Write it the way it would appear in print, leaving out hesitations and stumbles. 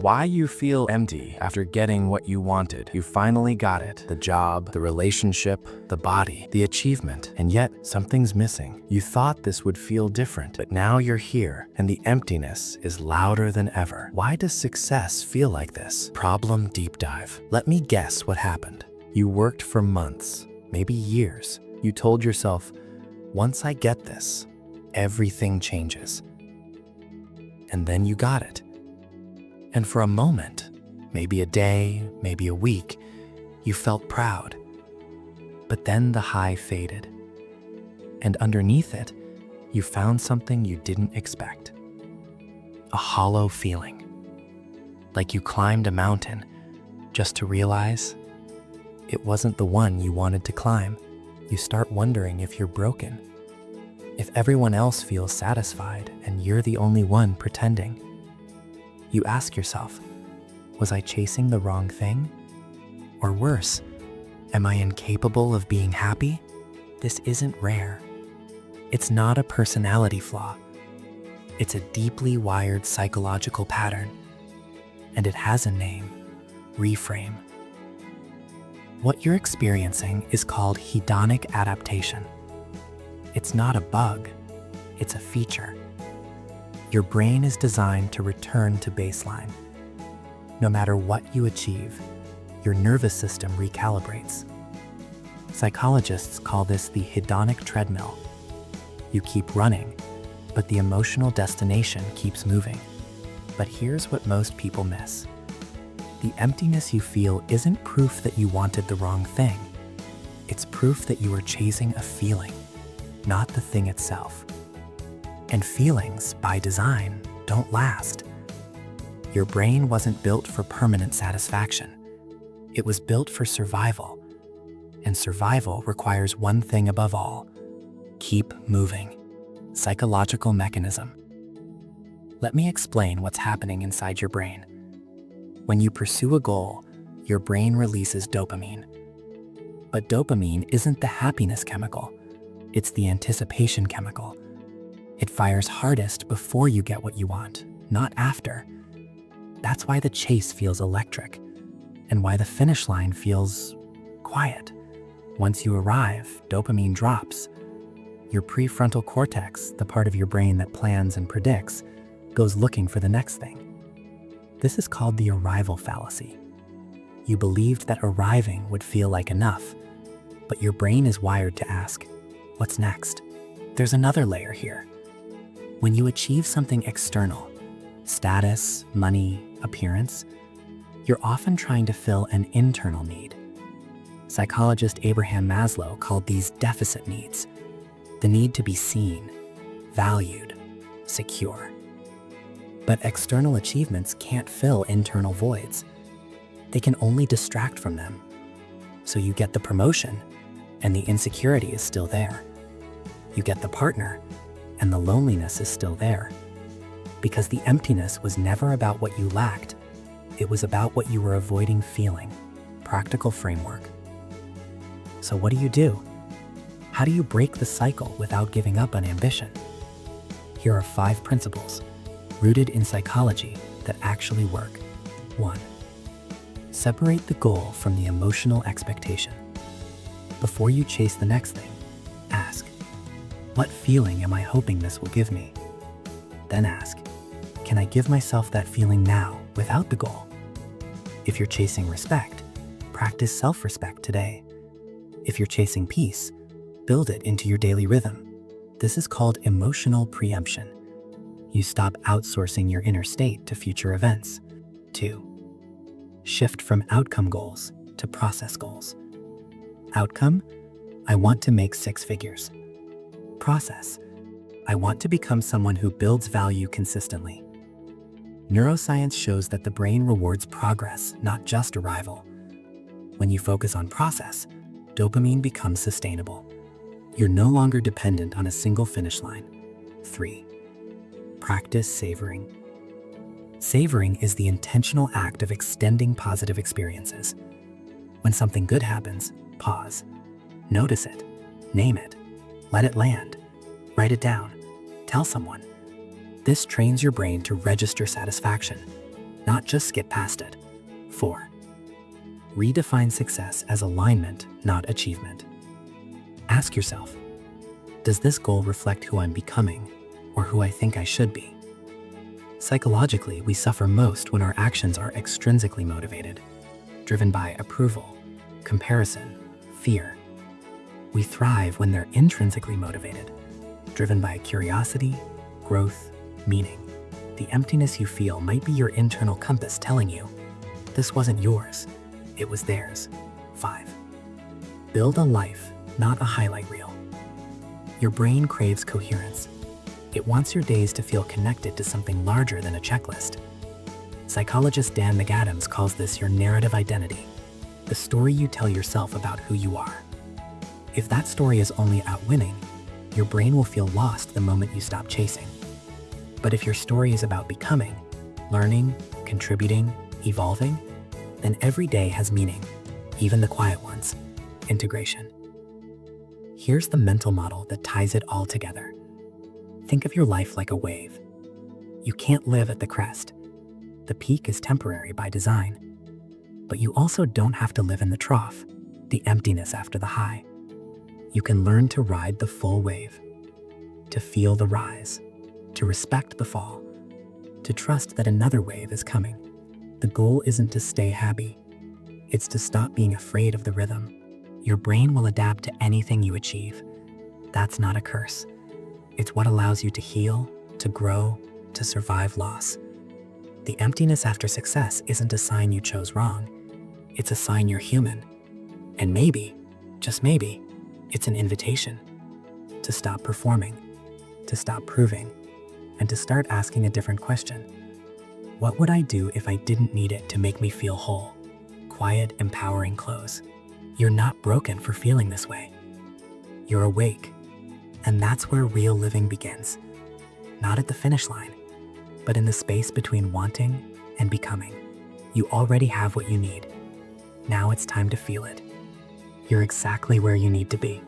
Why you feel empty after getting what you wanted. You finally got it. The job, the relationship, the body, the achievement. And yet, something's missing. You thought this would feel different, but now you're here, and the emptiness is louder than ever. Why does success feel like this? Problem deep dive. Let me guess what happened. You worked for months, maybe years. You told yourself, once I get this, everything changes. And then you got it. And for a moment, maybe a day, maybe a week, you felt proud. But then the high faded. And underneath it, you found something you didn't expect. A hollow feeling. Like you climbed a mountain just to realize it wasn't the one you wanted to climb. You start wondering if you're broken. If everyone else feels satisfied and you're the only one pretending. You ask yourself, was I chasing the wrong thing? Or worse, am I incapable of being happy? This isn't rare. It's not a personality flaw. It's a deeply wired psychological pattern. And it has a name, reframe. What you're experiencing is called hedonic adaptation. It's not a bug, it's a feature. Your brain is designed to return to baseline. No matter what you achieve, your nervous system recalibrates. Psychologists call this the hedonic treadmill. You keep running, but the emotional destination keeps moving. But here's what most people miss. The emptiness you feel isn't proof that you wanted the wrong thing. It's proof that you were chasing a feeling, not the thing itself. And feelings, by design, don't last. Your brain wasn't built for permanent satisfaction. It was built for survival. And survival requires one thing above all: keep moving. Psychological mechanism. Let me explain what's happening inside your brain. When you pursue a goal, your brain releases dopamine. But dopamine isn't the happiness chemical. It's the anticipation chemical. It fires hardest before you get what you want, not after. That's why the chase feels electric, and why the finish line feels quiet. Once you arrive, dopamine drops. Your prefrontal cortex, the part of your brain that plans and predicts, goes looking for the next thing. This is called the arrival fallacy. You believed that arriving would feel like enough, but your brain is wired to ask, what's next? There's another layer here. When you achieve something external, status, money, appearance, you're often trying to fill an internal need. Psychologist Abraham Maslow called these deficit needs. The need to be seen, valued, secure. But external achievements can't fill internal voids. They can only distract from them. So you get the promotion, and the insecurity is still there. You get the partner, and the loneliness is still there. Because the emptiness was never about what you lacked. It was about what you were avoiding feeling. Practical framework. So what do? How do you break the cycle without giving up on ambition? Here are 5 principles, rooted in psychology, that actually work. 1. Separate the goal from the emotional expectation. Before you chase the next thing, ask, what feeling am I hoping this will give me? Then ask, can I give myself that feeling now without the goal? If you're chasing respect, practice self-respect today. If you're chasing peace, build it into your daily rhythm. This is called emotional preemption. You stop outsourcing your inner state to future events. 2. Shift from outcome goals to process goals. Outcome, I want to make 6 figures. Process, I want to become someone who builds value consistently. Neuroscience shows that the brain rewards progress, not just arrival. When you focus on process, dopamine becomes sustainable. You're no longer dependent on a single finish line. 3. Practice savoring. Savoring is the intentional act of extending positive experiences. When something good happens, pause. Notice it. Name it. Let it land. Write it down. Tell someone. This trains your brain to register satisfaction, not just skip past it. 4. Redefine success as alignment, not achievement. Ask yourself, does this goal reflect who I'm becoming or who I think I should be? Psychologically, we suffer most when our actions are extrinsically motivated, driven by approval, comparison, fear. We thrive when they're intrinsically motivated, driven by curiosity, growth, meaning. The emptiness you feel might be your internal compass telling you, this wasn't yours, it was theirs. 5. Build a life, not a highlight reel. Your brain craves coherence. It wants your days to feel connected to something larger than a checklist. Psychologist Dan McAdams calls this your narrative identity, the story you tell yourself about who you are. If that story is only about winning, your brain will feel lost the moment you stop chasing. But if your story is about becoming, learning, contributing, evolving, then every day has meaning, even the quiet ones. Integration. Here's the mental model that ties it all together. Think of your life like a wave. You can't live at the crest. The peak is temporary by design. But you also don't have to live in the trough, the emptiness after the high. You can learn to ride the full wave, to feel the rise, to respect the fall, to trust that another wave is coming. The goal isn't to stay happy. It's to stop being afraid of the rhythm. Your brain will adapt to anything you achieve. That's not a curse. It's what allows you to heal, to grow, to survive loss. The emptiness after success isn't a sign you chose wrong. It's a sign you're human. And maybe, just maybe, it's an invitation to stop performing, to stop proving, and to start asking a different question. What would I do if I didn't need it to make me feel whole? Quiet, empowering close. You're not broken for feeling this way. You're awake. And that's where real living begins. Not at the finish line, but in the space between wanting and becoming. You already have what you need. Now it's time to feel it. You're exactly where you need to be.